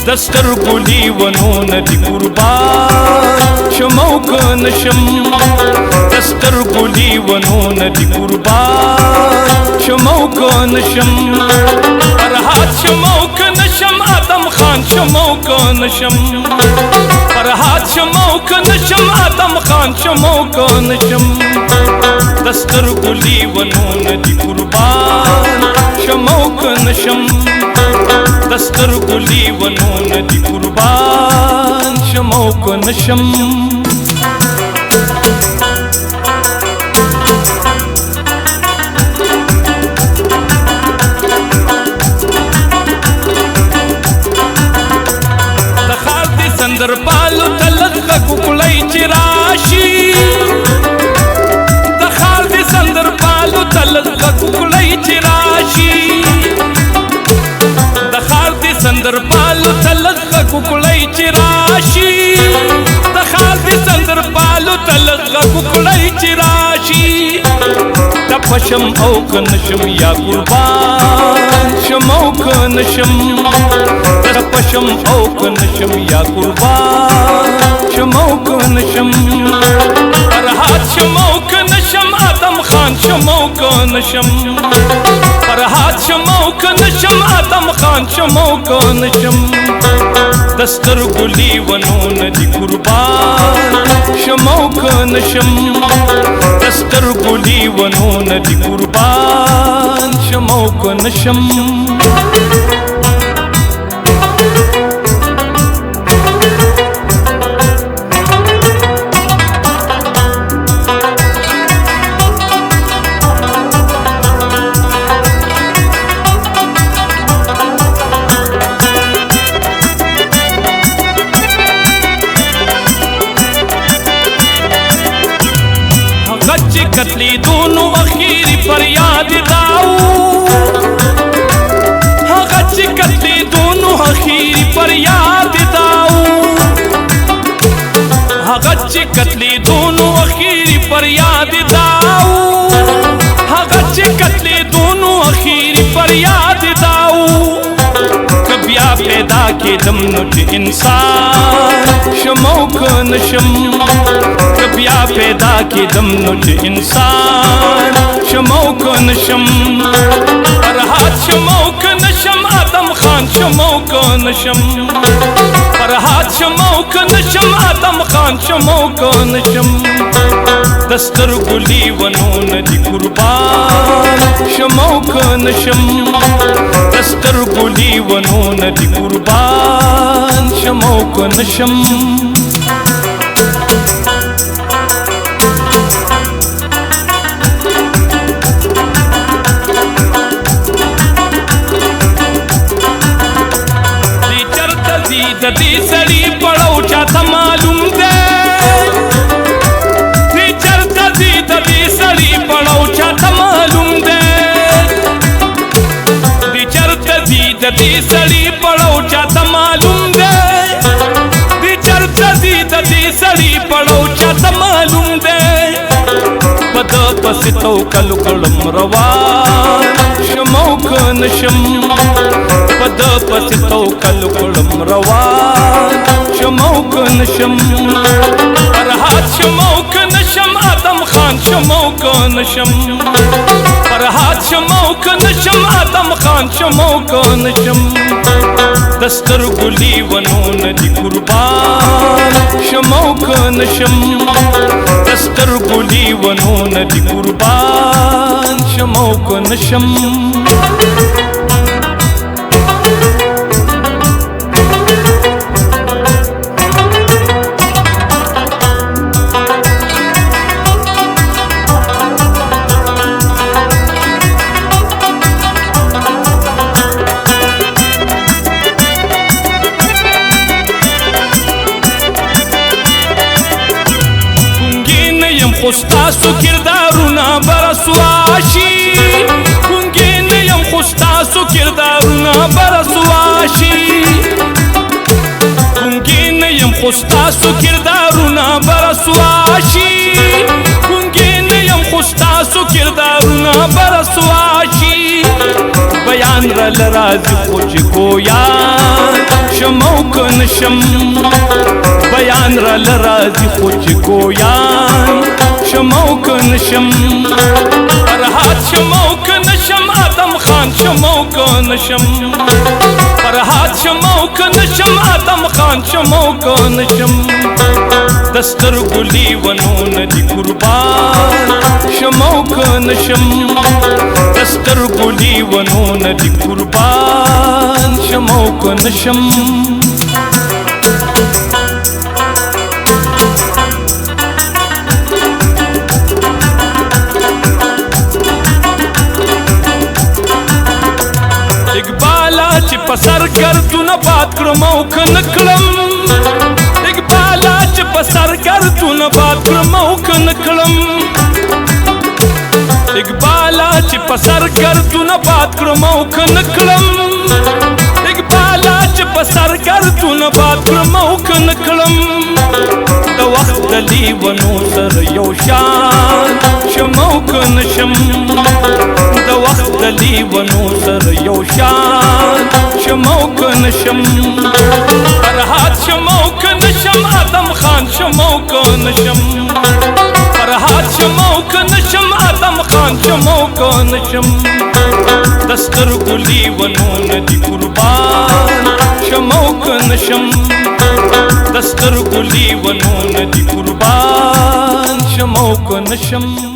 دستر گلی ونون دی قربان شمو کنشم دستر گلی ونون دی قربان شمو کنشم فرحات شمو کنشم آدم خان شمو کنشم فرحات شمو کنشم آدم خان شمو کنشم دستر گلی ونون دی قربان شمو کنشم دستر گلی ونون دی قربان شمو کنشم دخار دی سندر پالو تلق ککلی چراشی دخار دی سندر پالو تلق ککلی چراشی سندر پالو تلق ککلی چراشی دخال دی سندر پالو تلق ککلی چراشی تپشم او کنشم یا قربان شمو کنشم تپشم او کنشم یا قربان شمو کنشم فرحات شمو کنشم آدم خان شمو کنشم فرحات شمو کنشم آدم خان شمو کنشم دستر گلی ونون دی قربان شمو کنشم دستر گلی ونون دی قربان شمو کنشم کتلی دونو اخیری پر یاد داو غچ کتلی دونو اخیری پر یاد داو غچ کتلی دونو اخیری پر یاد داو غچ کتلی دونو اخیری پر یاد داو کبیا پیدا کے دم نٹ انسان شمو کنشم کبیا پیدا کی دم نٹ انسان شمو کنشم فرحات شمو کنشم آدم خان شمو کنشم فرحات شمو کنشم آدم خان شمو کنشم دستر گلی ونون دی قربان شمو کنشم دستر گلی ونون دی قربان شمو کنشم دی سڑی پڑو چاہتا معلوم دے دی چرتا دی سڑی پڑو چاہتا معلوم دے دی چرتا دی سڑی پڑو چاہتا معلوم دے دی چرتا دی سڑی پڑو چاہتا معلوم دے پد پس تو کلو کلم روان شمو کنشم پد پس تو کلو کلم روان شمو کنشم فرحات شمو کنشم آدم خان شمو کنشم فرحات شمو کنشم آدم خان شمو کنشم دستر گلی ونون دی قربان شمو کنشم دستر گلی ونون دی قربان شمو کنشم خو ستاسو کردارونه برسوا شي ګونګې نه یم خو ستاسو کردارونه برسوا شي ګونګې نه یم خو ستاسو کردارونه برسوا شي ګونګې نه یم خو ستاسو کردارونه برسوا شي بیان راله راځي خو چې ګویان شم او که نشم بیان راله راځي خو چې ګویان شم او که نشم فرهاد شم او که نشم آدم خان شم او که نشم فرهاد شم او که نشم آدم خان شم او که نشم د سترګو لیونونه دي قربان شم او که نشم د سترګو لیونونه دي قربان شم او که نشم اقبالا چې په سر ګردونه باد کړم او که نه کړم اقبالا چې په سر ګردونه باد کړم او که نه کړم اقبالا چې په سر ګردونه باد کړم او که نه کړم اقبالا چې په سر ګردونه باد کړم او که نه کړم د وخت د لیونو سره یو شان شم او که نشم د وخت د لیونو سره یو شان شم او که نشم فرهاد شم او که نشم آدم خان شم او که نشم فرهاد شم او که نشم آدم خان شم او که نشم د سترګو لیونونه دي قربان شم او که نشم د سترګو لیونونه دي قربان شم او که نشم